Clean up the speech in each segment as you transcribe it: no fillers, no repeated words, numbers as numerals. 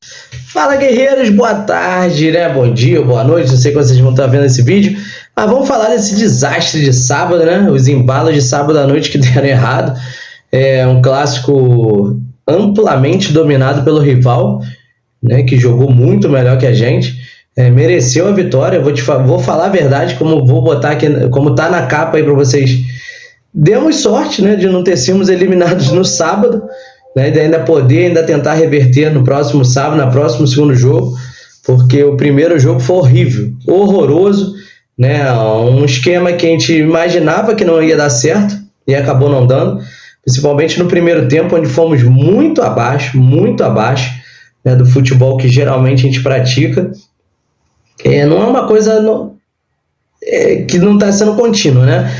Fala, guerreiros, boa tarde, né? Bom dia, boa noite, não sei quando vocês vão estar vendo esse vídeo, mas vamos falar desse desastre de sábado, né? Os embalos de sábado à noite que deram errado. É um clássico amplamente dominado pelo rival, né? Que jogou muito melhor que a gente. Mereceu a vitória. Vou falar a verdade, como vou botar aqui, como tá na capa aí para vocês. Demos sorte, né, de não ter sido eliminados no sábado, né, de ainda tentar reverter no próximo sábado, no próximo segundo jogo, porque o primeiro jogo foi horrível, horroroso, né, um esquema que a gente imaginava que não ia dar certo e acabou não dando, principalmente no primeiro tempo, onde fomos muito abaixo, né, do futebol que geralmente a gente pratica. Não é uma coisa que não está sendo contínuo, né?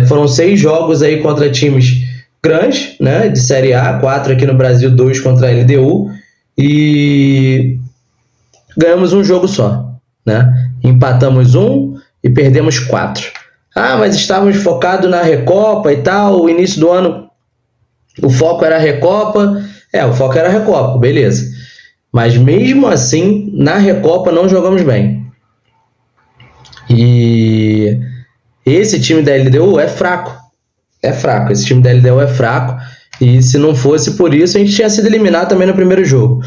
Foram 6 jogos aí contra times grandes, né? De Série A, 4 aqui no Brasil, 2 contra a LDU, e ganhamos um jogo só, né? Empatamos 1 e perdemos 4. Mas estávamos focados na Recopa e tal, o início do ano o foco era a Recopa, o foco era a Recopa, beleza. Mas mesmo assim, na Recopa não jogamos bem. E esse time da LDU é fraco. Esse time da LDU é fraco. E se não fosse por isso, a gente tinha sido eliminado também no primeiro jogo.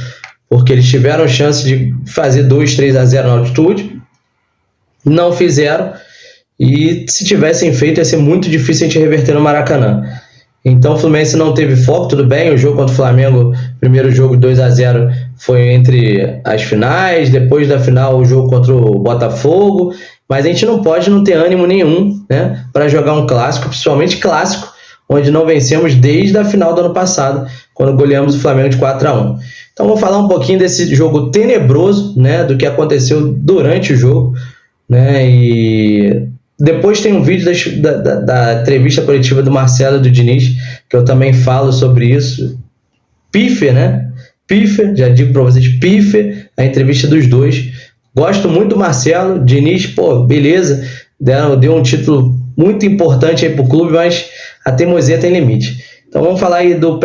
Porque eles tiveram chance de fazer 2-3-0 na altitude. Não fizeram. E se tivessem feito, ia ser muito difícil a gente reverter no Maracanã. Então o Fluminense não teve foco, tudo bem. O jogo contra o Flamengo, primeiro jogo 2-0, foi entre as finais. Depois da final, o jogo contra o Botafogo. Mas a gente não pode não ter ânimo nenhum, né, para jogar um clássico, principalmente clássico, onde não vencemos desde a final do ano passado, quando goleamos o Flamengo de 4-1. Então vou falar um pouquinho desse jogo tenebroso, né, do que aconteceu durante o jogo, né, e depois tem um vídeo da entrevista coletiva do Marcelo e do Diniz, que eu também falo sobre isso. Pífia, né? Pífia, já digo para vocês, pífia, a entrevista dos dois. Gosto muito do Marcelo. Diniz, beleza, deu um título muito importante aí pro clube, mas a teimosia tem limite. Então vamos falar aí do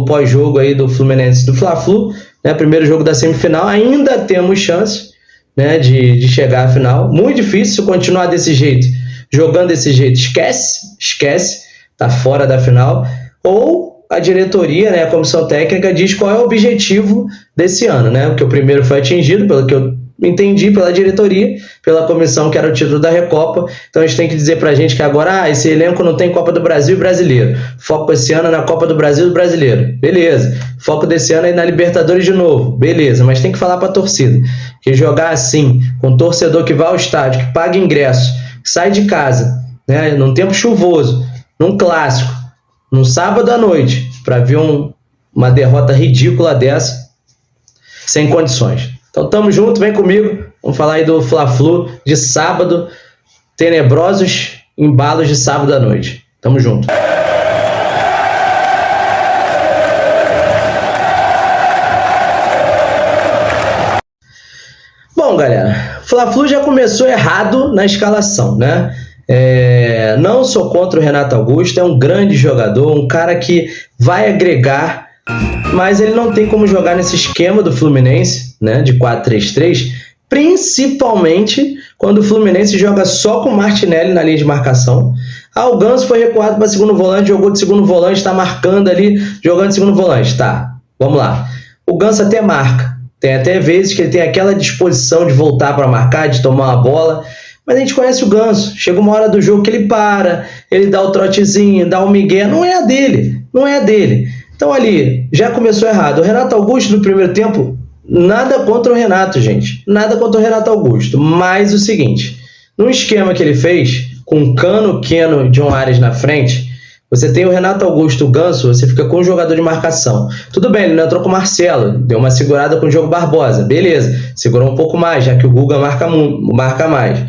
pós-jogo aí do Fluminense, do Fla-Flu, né? Primeiro jogo da semifinal, ainda temos chance, né, de chegar à final. Muito difícil continuar desse jeito, jogando desse jeito. Esquece, tá fora da final. Ou a diretoria, né, a comissão técnica diz qual é o objetivo desse ano, né? Porque o primeiro foi atingido, pelo que eu entendi, pela diretoria, pela comissão, que era o título da Recopa. Então a gente tem que dizer pra gente que agora, esse elenco não tem Copa do Brasil e Brasileiro. Foco esse ano é na Copa do Brasil e do Brasileiro. Beleza. Foco desse ano é na Libertadores de novo. Beleza. Mas tem que falar pra torcida que jogar assim, com um torcedor que vai ao estádio, que paga ingresso, que sai de casa, né, num tempo chuvoso, num clássico, num sábado à noite, pra ver uma derrota ridícula dessa, sem condições. Então tamo junto, vem comigo, vamos falar aí do Fla-Flu de sábado, tenebrosos embalos de sábado à noite. Tamo junto. Bom, galera, Fla-Flu já começou errado na escalação, né? Não sou contra o Renato Augusto, é um grande jogador, um cara que vai agregar, mas ele não tem como jogar nesse esquema do Fluminense, né, de 4-3-3, principalmente quando o Fluminense joga só com o Martinelli na linha de marcação. O Ganso foi recuado para segundo volante, jogou de segundo volante, está marcando ali, jogando de segundo volante. Tá, vamos lá. O Ganso até marca, tem até vezes que ele tem aquela disposição de voltar para marcar, de tomar uma bola, mas a gente conhece o Ganso. Chega uma hora do jogo que ele para, ele dá o trotezinho, dá o migué, não é a dele. Então ali, já começou errado. O Renato Augusto no primeiro tempo, nada contra o Renato, gente. Nada contra o Renato Augusto. Mas o seguinte, no esquema que ele fez, com Cano, Keno, John Arias na frente, você tem o Renato Augusto, o Ganso, você fica com o jogador de marcação. Tudo bem, ele não entrou com o Marcelo, deu uma segurada com o Diogo Barbosa. Beleza, segurou um pouco mais, já que o Guga marca mais.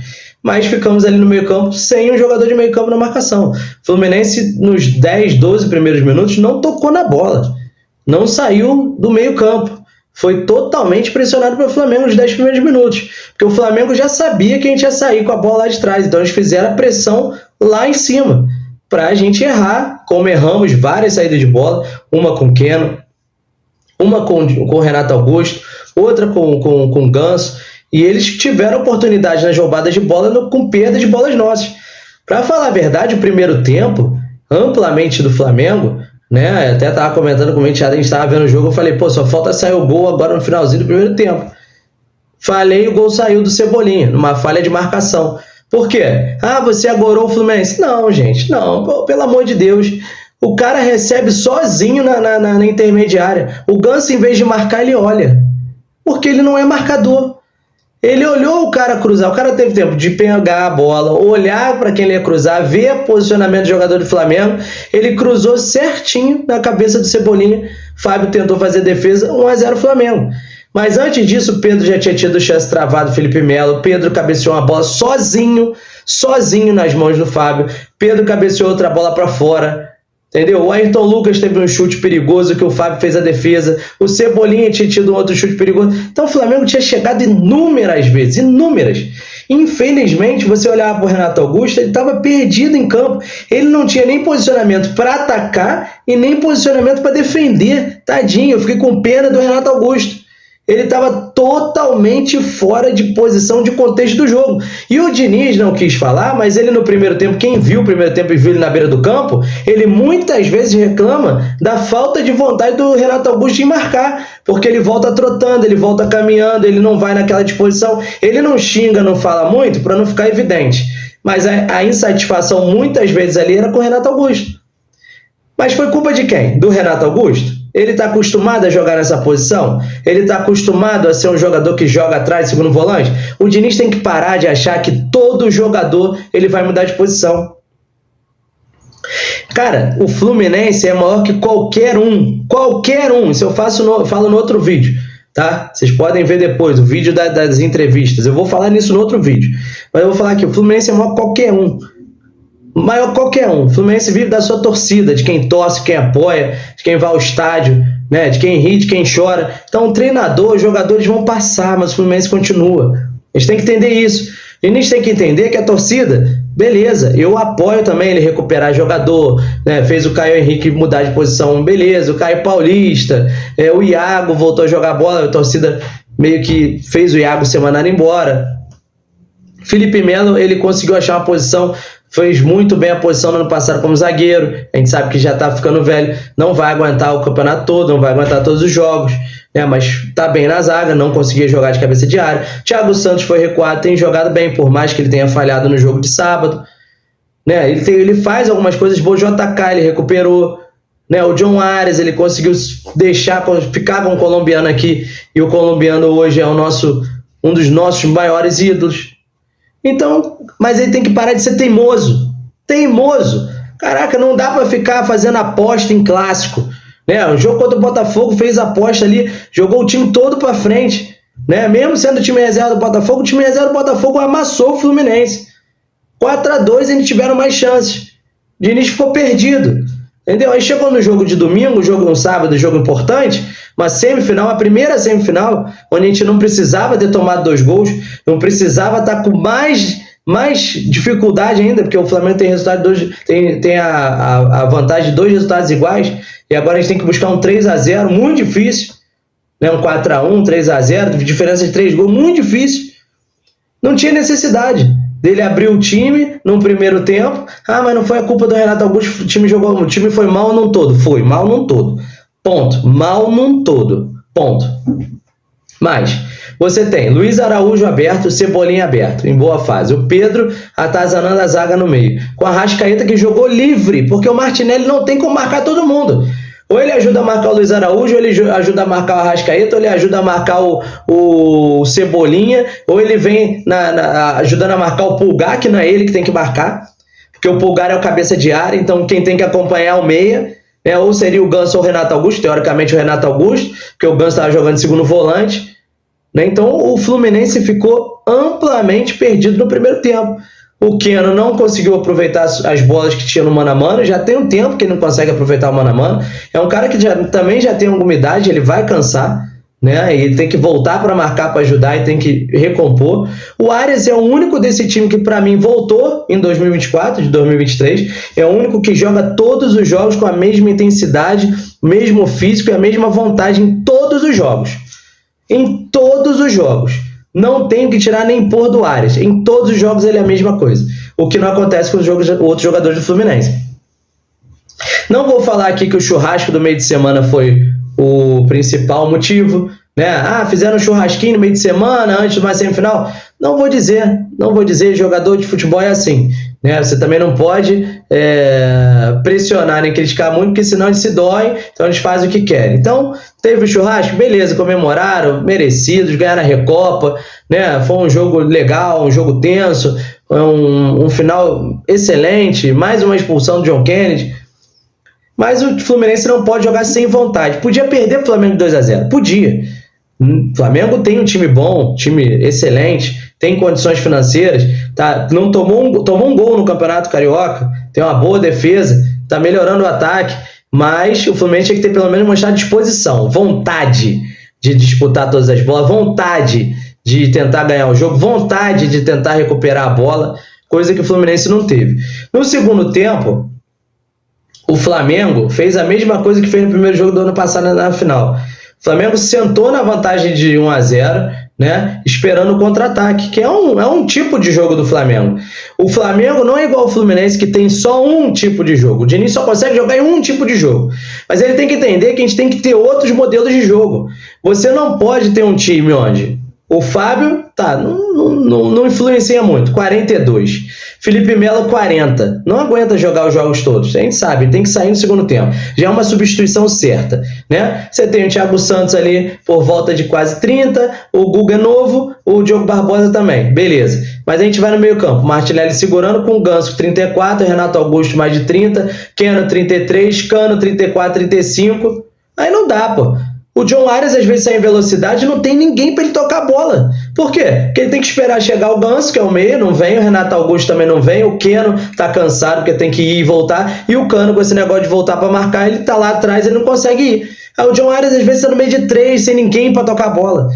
Mas ficamos ali no meio campo sem um jogador de meio campo na marcação. Fluminense, nos 10, 12 primeiros minutos, não tocou na bola. Não saiu do meio campo. Foi totalmente pressionado pelo Flamengo nos 10 primeiros minutos. Porque o Flamengo já sabia que a gente ia sair com a bola lá de trás. Então eles fizeram a pressão lá em cima, para a gente errar, como erramos várias saídas de bola. Uma com o Keno, uma com o Renato Augusto, outra com o Ganso, e eles tiveram oportunidade nas roubadas de bola com perda de bolas nossas. Para falar a verdade, o primeiro tempo, amplamente do Flamengo, né? Até estava comentando com o Menteado, a gente estava vendo o jogo, eu falei, pô, só falta sair o gol agora no finalzinho do primeiro tempo. Falei, o gol saiu do Cebolinha, numa falha de marcação. Por quê? Ah, você agorou o Fluminense? Não, gente, não, pô, pelo amor de Deus. O cara recebe sozinho na intermediária. O Ganso, em vez de marcar, ele olha. Porque ele não é marcador. Ele olhou o cara cruzar, o cara teve tempo de pegar a bola, olhar para quem ele ia cruzar, ver o posicionamento do jogador do Flamengo, ele cruzou certinho na cabeça do Cebolinha, Fábio tentou fazer defesa, 1-0 Flamengo. Mas antes disso, o Pedro já tinha tido chance travado, Felipe Melo, Pedro cabeceou uma bola sozinho nas mãos do Fábio, Pedro cabeceou outra bola para fora. Entendeu? O Ayrton Lucas teve um chute perigoso que o Fábio fez a defesa. O Cebolinha tinha tido um outro chute perigoso. Então o Flamengo tinha chegado inúmeras vezes, inúmeras. Infelizmente, você olhava para o Renato Augusto, ele estava perdido em campo. Ele não tinha nem posicionamento para atacar e nem posicionamento para defender. Tadinho, eu fiquei com pena do Renato Augusto. Ele estava totalmente fora de posição, de contexto do jogo. E o Diniz não quis falar, mas ele no primeiro tempo, quem viu o primeiro tempo e viu ele na beira do campo, ele muitas vezes reclama da falta de vontade do Renato Augusto em marcar, porque ele volta trotando, ele volta caminhando, ele não vai naquela disposição, ele não xinga, não fala muito, para não ficar evidente. Mas a insatisfação muitas vezes ali era com o Renato Augusto. Mas foi culpa de quem? Do Renato Augusto? Ele está acostumado a jogar nessa posição? Ele está acostumado a ser um jogador que joga atrás, segundo volante? O Diniz tem que parar de achar que todo jogador ele vai mudar de posição. Cara, o Fluminense é maior que qualquer um. Qualquer um. Isso eu falo no outro vídeo, tá? Vocês podem ver depois o vídeo das entrevistas. Eu vou falar nisso no outro vídeo. Mas eu vou falar que o Fluminense é maior que qualquer um. Maior qualquer um. O Fluminense vive da sua torcida, de quem torce, quem apoia, de quem vai ao estádio, né? De quem ri, de quem chora. Então, o treinador, os jogadores vão passar, mas o Fluminense continua. A gente tem que entender isso. A gente tem que entender que a torcida, beleza, eu apoio também ele recuperar jogador, né? Fez o Caio Henrique mudar de posição, beleza, o Caio Paulista, o Iago voltou a jogar bola, a torcida meio que fez o Iago ser mandado embora. Felipe Melo, ele conseguiu achar uma posição, fez muito bem a posição no ano passado como zagueiro, a gente sabe que já está ficando velho, não vai aguentar o campeonato todo, não vai aguentar todos os jogos, né? Mas está bem na zaga, não conseguia jogar de cabeça de área. Thiago Santos foi recuado, tem jogado bem, por mais que ele tenha falhado no jogo de sábado, né? Ele faz algumas coisas boas, o JK ele recuperou, né? O John Ares ele conseguiu ficar com o colombiano aqui, e o colombiano hoje é um dos nossos maiores ídolos. Então, mas ele tem que parar de ser teimoso. Teimoso. Caraca, não dá para ficar fazendo aposta em clássico, né? O jogo contra o Botafogo fez aposta ali, jogou o time todo para frente, né? Mesmo sendo o time reserva do Botafogo, o time reserva do Botafogo amassou o Fluminense. 4-2 eles tiveram mais chances. O Diniz ficou perdido. Entendeu? Aí chegou no jogo de domingo, jogo no sábado, jogo importante, uma semifinal, a primeira semifinal, onde a gente não precisava ter tomado 2 gols, não precisava estar com mais dificuldade ainda, porque o Flamengo tem resultado tem a vantagem de 2 resultados iguais, e agora a gente tem que buscar um 3-0, muito difícil, né? Um 4-1, 3-0, diferença de 3 gols, muito difícil. Não tinha necessidade dele abrir o time no primeiro tempo. Ah, mas não foi a culpa do Renato Augusto, o time foi mal num todo. Foi, mal num todo. Ponto. Mal num todo. Ponto. Mas você tem Luiz Araújo aberto, Cebolinha aberto, em boa fase. O Pedro atazanando a zaga no meio. Com a Arrascaeta que jogou livre, porque o Martinelli não tem como marcar todo mundo. Ou ele ajuda a marcar o Luiz Araújo, ou ele ajuda a marcar o Arrascaeta, ou ele ajuda a marcar o Cebolinha, ou ele vem ajudando a marcar o Pulgar, que não é ele que tem que marcar, porque o Pulgar é o cabeça de área, então quem tem que acompanhar é o meia, né? Ou seria o Ganso ou o Renato Augusto, teoricamente o Renato Augusto, porque o Ganso estava jogando de segundo volante, né? Então o Fluminense ficou amplamente perdido no primeiro tempo. O Keno não conseguiu aproveitar as bolas que tinha no mano a mano, já tem um tempo que ele não consegue aproveitar o mano a mano. É um cara que também já tem alguma idade, ele vai cansar, né? E tem que voltar para marcar, para ajudar, e tem que recompor. O Arias é o único desse time que para mim voltou em 2024, de 2023, é o único que joga todos os jogos com a mesma intensidade, mesmo físico e a mesma vontade em todos os jogos. Em todos os jogos. Não tenho que tirar nem pôr do Arias. Em todos os jogos ele é a mesma coisa. O que não acontece com os outros jogadores do Fluminense. Não vou falar aqui que o churrasco do meio de semana foi o principal motivo, né? Fizeram um churrasquinho no meio de semana antes de uma semifinal. Não vou dizer, jogador de futebol é assim, né? Você também não pode pressionar nem criticar muito, porque senão eles se doem, então eles fazem o que querem. Então, teve o churrasco, beleza, comemoraram, merecidos, ganharam a Recopa, né? Foi um jogo legal, um jogo tenso, um final excelente, mais uma expulsão do John Kennedy. Mas o Fluminense não pode jogar sem vontade. Podia perder o Flamengo 2-0, podia. O Flamengo tem um time bom, time excelente, tem condições financeiras, tá? Não tomou um gol no Campeonato Carioca, tem uma boa defesa, tá melhorando o ataque, mas o Fluminense tem que ter pelo menos mostrar disposição, vontade de disputar todas as bolas, vontade de tentar ganhar o jogo, vontade de tentar recuperar a bola, coisa que o Fluminense não teve. No segundo tempo, o Flamengo fez a mesma coisa que fez no primeiro jogo do ano passado na final. O Flamengo sentou na vantagem de 1-0, né, esperando o contra-ataque, que é um tipo de jogo do Flamengo. O Flamengo não é igual ao Fluminense, que tem só um tipo de jogo. O Diniz só consegue jogar em um tipo de jogo. Mas ele tem que entender que a gente tem que ter outros modelos de jogo. Você não pode ter um time onde o Fábio, não influencia muito, 42. Felipe Melo, 40. Não aguenta jogar os jogos todos. A gente sabe, tem que sair no segundo tempo. Já é uma substituição certa, né? Você tem o Thiago Santos ali por volta de quase 30, o Guga é novo, o Diogo Barbosa também. Beleza. Mas a gente vai no meio campo. Martinelli segurando com o Ganso 34, Renato Augusto mais de 30, Keno 33, Cano 34, 35. Aí não dá, pô. O John Arias às vezes sai em velocidade e não tem ninguém para ele tocar a bola. Por quê? Porque ele tem que esperar chegar o Ganso, que é o meio, não vem, o Renato Augusto também não vem, o Keno tá cansado porque tem que ir e voltar, e o Cano com esse negócio de voltar para marcar, ele tá lá atrás e não consegue ir. Aí o John Arias às vezes tá no meio de 3, sem ninguém para tocar a bola.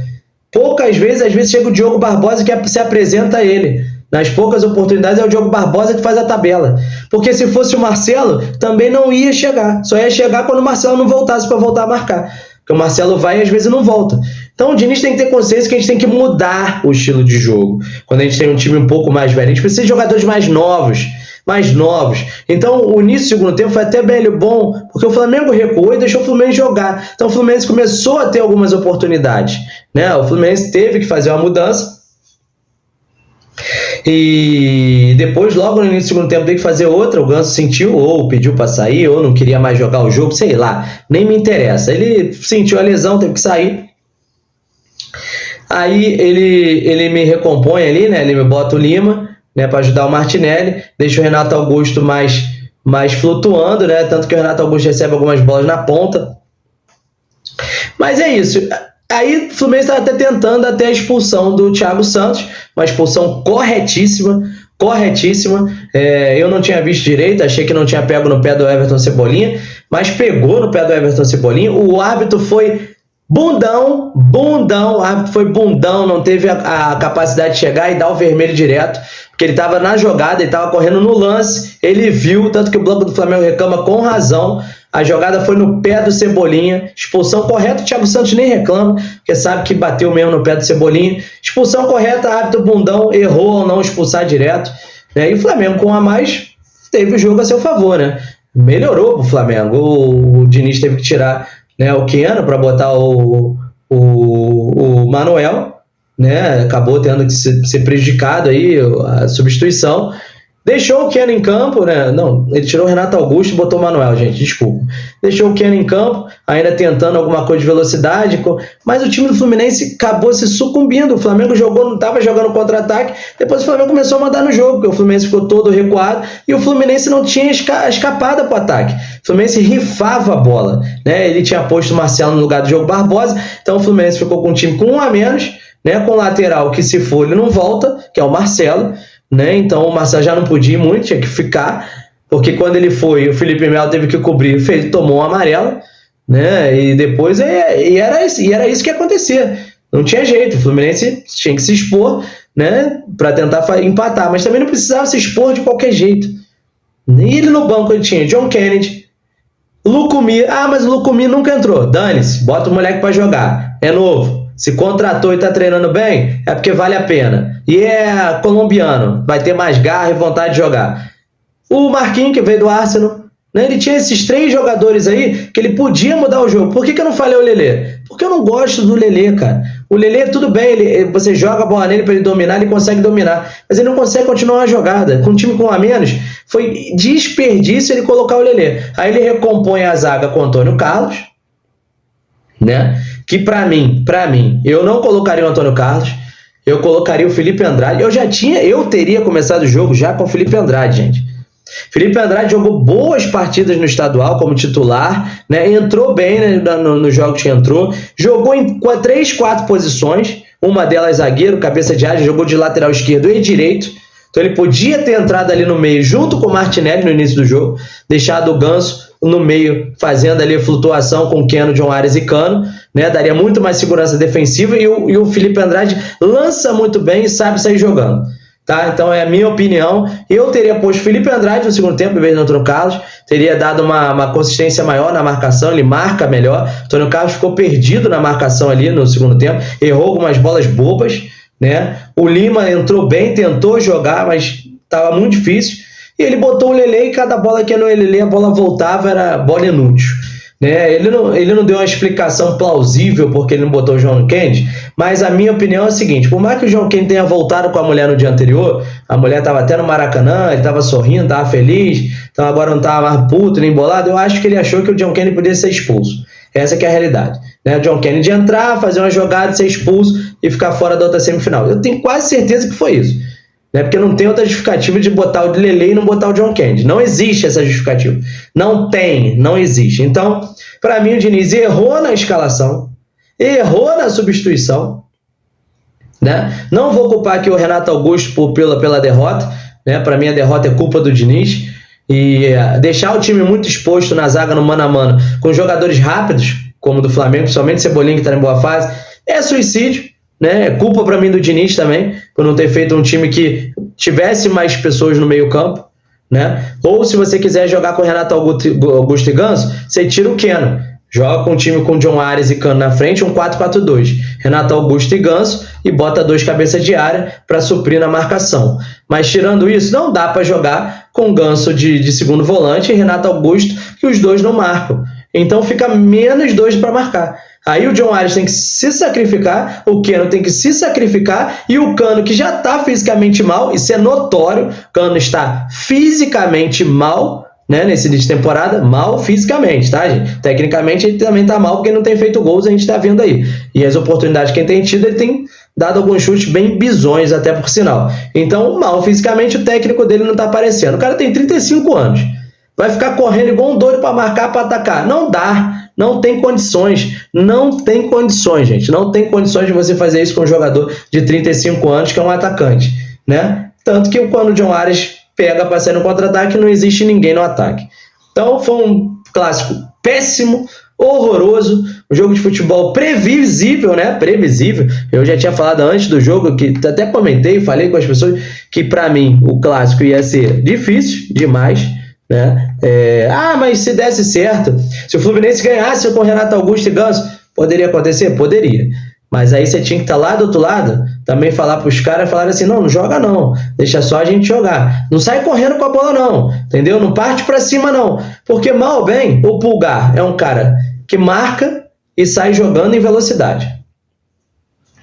Poucas vezes, às vezes chega o Diogo Barbosa que se apresenta a ele. Nas poucas oportunidades é o Diogo Barbosa que faz a tabela. Porque se fosse o Marcelo, também não ia chegar. Só ia chegar quando o Marcelo não voltasse para voltar a marcar. Porque o Marcelo vai e às vezes não volta. Então o Diniz tem que ter consciência que a gente tem que mudar o estilo de jogo. Quando a gente tem um time um pouco mais velho, a gente precisa de jogadores mais novos. Então o início do segundo tempo foi até bem bom, porque o Flamengo recuou e deixou o Fluminense jogar. Então o Fluminense começou a ter algumas oportunidades, né? O Fluminense teve que fazer uma mudança. E depois, logo no início do segundo tempo, tem que fazer outra. O Ganso sentiu, ou pediu para sair, ou não queria mais jogar o jogo, sei lá, nem me interessa. Ele sentiu a lesão, teve que sair. Aí ele me recompõe ali, né? Ele me bota o Lima, né, para ajudar o Martinelli, deixa o Renato Augusto mais flutuando, né? Tanto que o Renato Augusto recebe algumas bolas na ponta. Mas é isso. Aí o Fluminense estava até tentando a expulsão do Thiago Santos, uma expulsão corretíssima. Eu não tinha visto direito, achei que não tinha pego no pé do Everton Cebolinha, mas pegou no pé do Everton Cebolinha. O árbitro foi bundão, o árbitro foi bundão, não teve a capacidade de chegar e dar o vermelho direto, porque ele estava na jogada, ele estava correndo no lance, ele viu, tanto que o bloco do Flamengo reclama com razão. A jogada foi no pé do Cebolinha, expulsão correta, o Thiago Santos nem reclama, porque sabe que bateu mesmo no pé do Cebolinha. Expulsão correta, árbitro bundão, errou ao não expulsar direto, né? E o Flamengo com a mais teve o jogo a seu favor, né? Melhorou pro Flamengo. O Diniz teve que tirar, né, o Keno para botar o Manuel, né? Acabou tendo que ser prejudicado aí a substituição. Deixou o Keno em campo, né? Não, ele tirou o Renato Augusto e botou o Manuel, gente, desculpa. Deixou o Keno em campo, ainda tentando alguma coisa de velocidade, mas o time do Fluminense acabou se sucumbindo. O Flamengo não estava jogando contra-ataque, depois o Flamengo começou a mandar no jogo, porque o Fluminense ficou todo recuado e o Fluminense não tinha escapada para o ataque. O Fluminense rifava a bola, né? Ele tinha posto o Marcelo no lugar do Diogo Barbosa, então o Fluminense ficou com um time com um a menos, né? Com o lateral que se for ele não volta, que é o Marcelo, né? Então o Marcelo já não podia ir muito, tinha que ficar, porque quando ele foi, o Felipe Melo teve que cobrir, tomou um amarelo, né? E depois era isso que ia acontecer. Não tinha jeito, o Fluminense tinha que se expor, né, para tentar empatar, mas também não precisava se expor de qualquer jeito. E ele no banco ele tinha John Kennedy, Lucumí, mas o Lucumí nunca entrou, dane-se, bota o moleque para jogar, é novo. Se contratou e tá treinando bem, é porque vale a pena. E é colombiano, vai ter mais garra e vontade de jogar. O Marquinhos, que veio do Arsenal, né, ele tinha esses 3 jogadores aí que ele podia mudar o jogo. Por que eu não falei o Lelê? Porque eu não gosto do Lelê, cara. O Lelê, tudo bem, você joga a bola nele para ele dominar, ele consegue dominar. Mas ele não consegue continuar uma jogada. Com um time com um a menos, foi desperdício ele colocar o Lelê. Aí ele recompõe a zaga com o Antônio Carlos, né? Que pra mim, eu não colocaria o Antônio Carlos, eu colocaria o Felipe Andrade. Eu teria começado o jogo já com o Felipe Andrade, gente. Felipe Andrade jogou boas partidas no estadual como titular, né? Entrou bem, né, nos jogos que entrou, jogou em 3, 4 posições, uma delas zagueiro, cabeça de área, jogou de lateral esquerdo e direito, então ele podia ter entrado ali no meio junto com o Martinelli no início do jogo, deixado o Ganso no meio fazendo ali a flutuação com Keno, John Arias e Cano, né? Daria muito mais segurança defensiva e o Felipe Andrade lança muito bem e sabe sair jogando. Tá? Então é a minha opinião. Eu teria posto Felipe Andrade no segundo tempo em vez do Antônio Carlos, teria dado uma consistência maior na marcação, ele marca melhor. Antônio Carlos ficou perdido na marcação ali no segundo tempo, errou algumas bolas bobas, né? O Lima entrou bem, tentou jogar, mas estava muito difícil, e ele botou o Lelê e cada bola que ia no Lelê, a bola voltava, era bola inútil. Né? Ele não deu uma explicação plausível porque ele não botou o João Kennedy, mas a minha opinião é a seguinte: por mais que o João Kennedy tenha voltado com a mulher no dia anterior, a mulher estava até no Maracanã, ele estava sorrindo, estava feliz, então agora não estava mais puto nem embolado, eu acho que ele achou que o John Kennedy podia ser expulso. Essa que é a realidade. Né? O John Kennedy entrar, fazer uma jogada, ser expulso e ficar fora da outra semifinal. Eu tenho quase certeza que foi isso. Né? Porque não tem outra justificativa de botar o Lelê e não botar o John Kennedy. Não existe essa justificativa. Não existe. Então, para mim, o Diniz errou na escalação, errou na substituição. Né? Não vou culpar aqui o Renato Augusto pela derrota. Né? Para mim, a derrota é culpa do Diniz. E deixar o time muito exposto na zaga no mano a mano, com jogadores rápidos, como o do Flamengo, principalmente Cebolinha, que está em boa fase, é suicídio. Né? É culpa para mim do Diniz também, por não ter feito um time que tivesse mais pessoas no meio campo. Né? Ou se você quiser jogar com o Renato Augusto e Ganso, você tira o Keno. Joga com um time com John Arias e Cano na frente, um 4-4-2. Renato Augusto e Ganso, e bota 2 cabeças de área para suprir na marcação. Mas tirando isso, não dá para jogar com Ganso de segundo volante e Renato Augusto, que os dois não marcam. Então fica menos 2 para marcar. Aí o John Arias tem que se sacrificar, o Keno tem que se sacrificar, e o Cano, que já está fisicamente mal, isso é notório, o Cano está fisicamente mal, né, nesse início de temporada, mal fisicamente, tá, gente? Tecnicamente ele também tá mal porque não tem feito gols, a gente tá vendo aí. E as oportunidades que ele tem tido, ele tem dado alguns chutes bem bizonhos, até por sinal. Então, mal fisicamente, o técnico dele não tá aparecendo. O cara tem 35 anos. Vai ficar correndo igual um doido para marcar, para atacar. Não dá. Não tem condições. Não tem condições, gente. Não tem condições de você fazer isso com um jogador de 35 anos, que é um atacante, né? Tanto que quando o John Arias pega para sair no contra-ataque, não existe ninguém no ataque. Então foi um clássico péssimo, horroroso, um jogo de futebol previsível, né? Previsível. Eu já tinha falado antes do jogo, que até comentei, falei com as pessoas, que para mim o clássico ia ser difícil demais, né? Mas se desse certo, se o Fluminense ganhasse com o Renato Augusto e Ganso, poderia acontecer? Poderia. Mas aí você tinha que estar lá do outro lado, também falar para os caras, falar assim, não joga não, deixa só a gente jogar. Não sai correndo com a bola não, entendeu? Não parte para cima não. Porque mal ou bem, o Pulgar é um cara que marca e sai jogando em velocidade.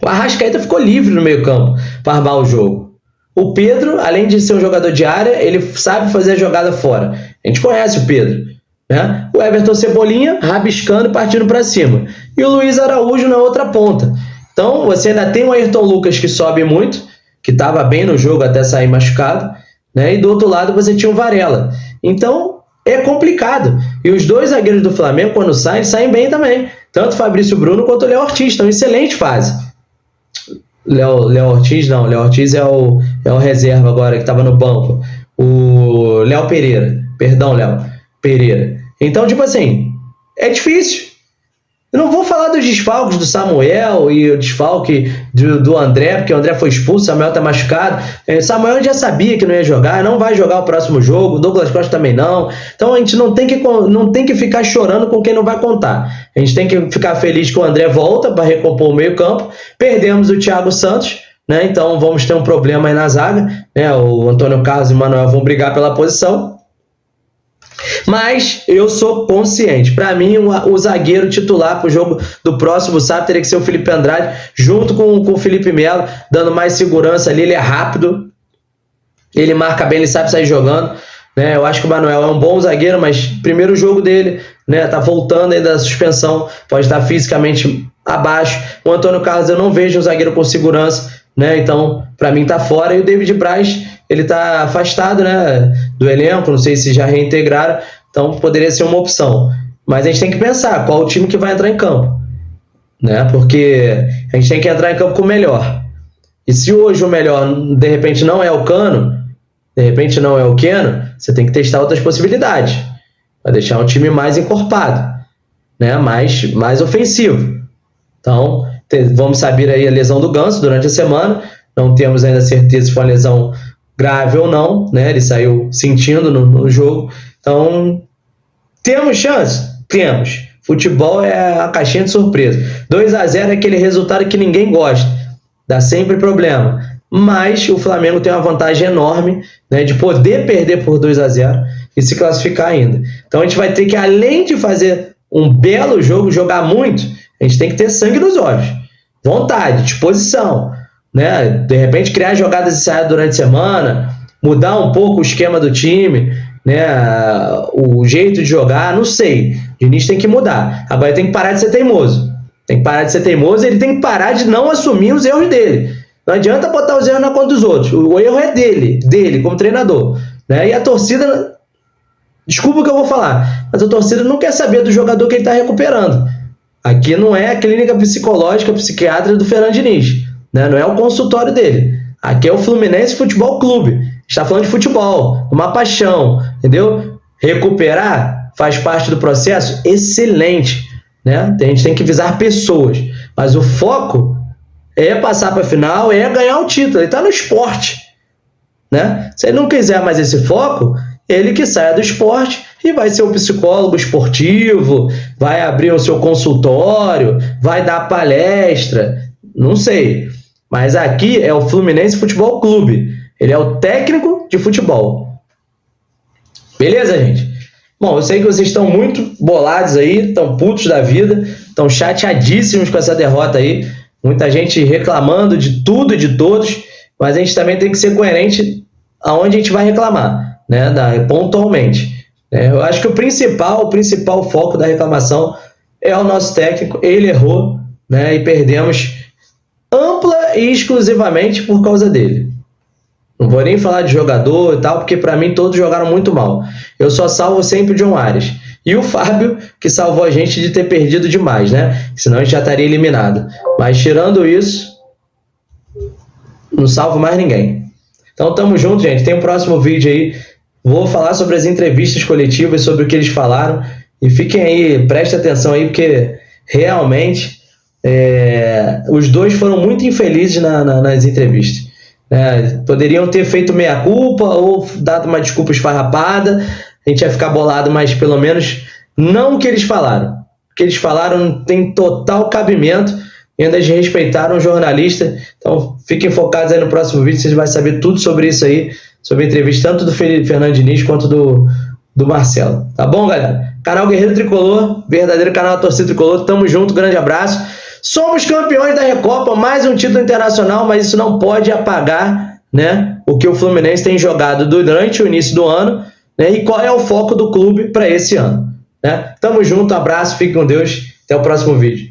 O Arrascaeta ficou livre no meio campo para armar o jogo. O Pedro, além de ser um jogador de área, ele sabe fazer a jogada fora. A gente conhece o Pedro. Né? O Everton Cebolinha rabiscando e partindo para cima. E o Luiz Araújo na outra ponta. Então você ainda tem o Ayrton Lucas, que sobe muito, que estava bem no jogo até sair machucado, né? E do outro lado você tinha o Varela. Então é complicado. E os dois zagueiros do Flamengo, quando saem bem também. Tanto o Fabrício Bruno quanto o Léo Ortiz estão em excelente fase. Léo Ortiz não, Léo Ortiz é o reserva agora, que estava no banco. O Léo Pereira. Perdão, Léo Pereira. Então, tipo assim, é difícil. Eu não vou falar dos desfalques do Samuel e o desfalque do André, porque o André foi expulso, o Samuel tá machucado. O Samuel já sabia que não ia jogar, não vai jogar o próximo jogo, o Douglas Costa também não. Então a gente não tem que ficar chorando com quem não vai contar. A gente tem que ficar feliz que o André volta para recompor o meio-campo. Perdemos o Thiago Santos, né? Então vamos ter um problema aí na zaga, né? O Antônio Carlos e o Manuel vão brigar pela posição. Mas eu sou consciente. Para mim, o zagueiro titular para o jogo do próximo sábado teria que ser o Felipe Andrade, junto com o Felipe Melo, dando mais segurança ali. Ele é rápido, ele marca bem, ele sabe sair jogando, né? Eu acho que o Manuel é um bom zagueiro, mas primeiro jogo dele, né? Tá voltando ainda da suspensão, pode estar fisicamente abaixo. O Antônio Carlos eu não vejo um zagueiro com segurança, né? Então, para mim tá fora. E o David Braz, ele tá afastado, né, do elenco, não sei se já reintegraram, então poderia ser uma opção. Mas a gente tem que pensar qual o time que vai entrar em campo, né? Porque a gente tem que entrar em campo com o melhor. E se hoje o melhor, de repente, não é o Cano, de repente não é o Keno, você tem que testar outras possibilidades. Vai deixar um time mais encorpado, né? Mais ofensivo. Então, vamos saber aí a lesão do Ganso durante a semana. Não temos ainda certeza se foi uma lesão grave ou não, né? Ele saiu sentindo no jogo. Então, temos chance? Temos. Futebol é a caixinha de surpresa. 2-0 é aquele resultado que ninguém gosta. Dá sempre problema. Mas o Flamengo tem uma vantagem enorme, né, de poder perder por 2-0 e se classificar ainda. Então a gente vai ter que, além de fazer um belo jogo, jogar muito, a gente tem que ter sangue nos olhos. Vontade, disposição. Né? De repente criar jogadas ensaiadas durante a semana, mudar um pouco o esquema do time, né? O jeito de jogar, não sei. O Diniz tem que mudar. Agora ele tem que parar de ser teimoso. Tem que parar de ser teimoso e ele tem que parar de não assumir os erros dele. Não adianta botar os erros na conta dos outros. O erro é dele como treinador. Né? E a torcida, desculpa o que eu vou falar, mas a torcida não quer saber do jogador que ele está recuperando. Aqui não é a clínica psicológica, psiquiátrica do Fernando Diniz. Né? Não é o consultório dele. Aqui é o Fluminense Futebol Clube. Está falando de futebol, uma paixão, entendeu? Recuperar faz parte do processo, excelente, né? A gente tem que visar pessoas, mas o foco é passar para a final, é ganhar o título. Ele está no esporte, né? Se ele não quiser mais esse foco, ele que saia do esporte e vai ser um psicólogo esportivo, vai abrir o seu consultório, vai dar palestra, não sei. Mas aqui é o Fluminense Futebol Clube. Ele é o técnico de futebol. Beleza, gente? Bom, eu sei que vocês estão muito bolados aí, estão putos da vida, estão chateadíssimos com essa derrota aí. Muita gente reclamando de tudo e de todos, mas a gente também tem que ser coerente aonde a gente vai reclamar, né? Pontualmente. Eu acho que o principal foco da reclamação é o nosso técnico. Ele errou, né? E perdemos ampla e exclusivamente por causa dele. Não vou nem falar de jogador e tal, porque para mim todos jogaram muito mal. Eu só salvo sempre o John Ares. E o Fábio, que salvou a gente de ter perdido demais, né? Senão a gente já estaria eliminado. Mas tirando isso, não salvo mais ninguém. Então tamo junto, gente. Tem um próximo vídeo aí. Vou falar sobre as entrevistas coletivas, sobre o que eles falaram. E fiquem aí, prestem atenção aí, porque realmente os dois foram muito infelizes nas entrevistas. Poderiam ter feito meia-culpa ou dado uma desculpa esfarrapada. A gente ia ficar bolado, mas pelo menos não o que eles falaram. O que eles falaram tem total cabimento e ainda respeitaram o jornalista. Então fiquem focados aí no próximo vídeo, vocês vão saber tudo sobre isso aí, sobre a entrevista tanto do Fernando Diniz quanto do Marcelo. Tá bom, galera? Canal Guerreiro Tricolor, verdadeiro canal da torcida tricolor. Tamo junto, grande abraço. Somos campeões da Recopa, mais um título internacional, mas isso não pode apagar, né, o que o Fluminense tem jogado durante o início do ano, né, e qual é o foco do clube para esse ano. Né? Tamo junto, abraço, fique com Deus, até o próximo vídeo.